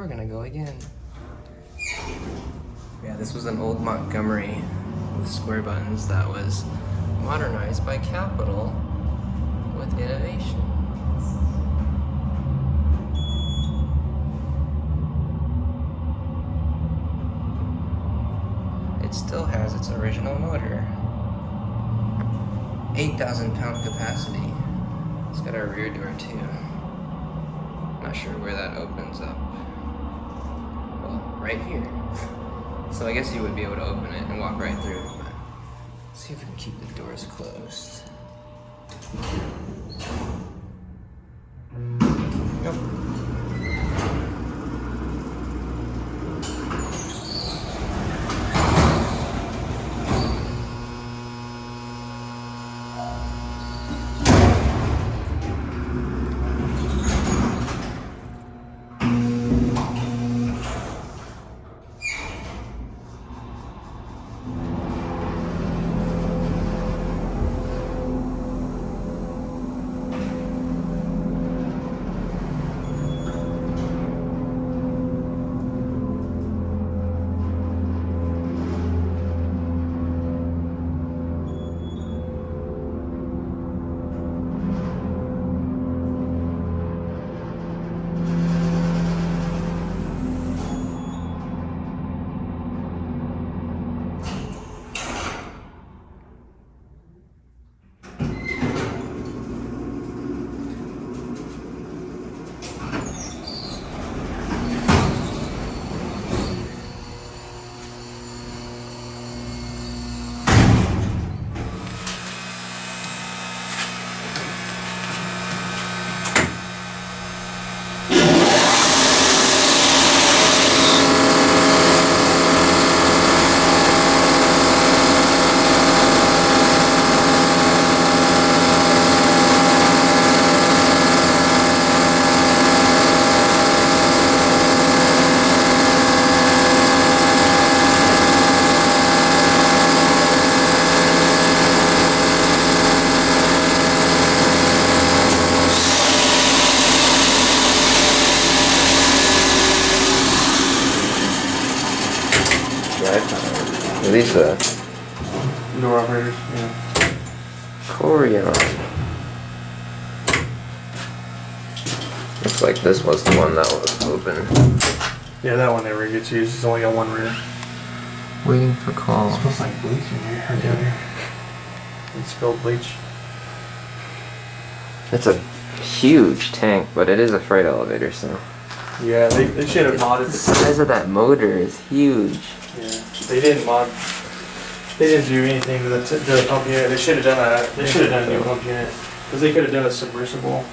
we're gonna go again. Yeah, this was an old Montgomery with square buttons that was modernized by capital with innovation. It still has its original motor. 8,000 pound capacity. It's got a rear door too. Not sure where that opens up. Well, right here. So I guess you would be able to open it and walk right through. But let's see if we can keep the doors closed. Nope. These door operators, yeah. Courion. Looks like this was the one that was open. Yeah, that one never gets used. It's only got one rear. Waiting for call. It smells like bleach in here. Or down here. It spilled bleach. It's a huge tank, but it is a freight elevator, so. Yeah, they should have modded the size of that motor is huge. Yeah, they didn't mod. They didn't do anything to the pump unit. They should have done a new pump unit because they could have done a submersible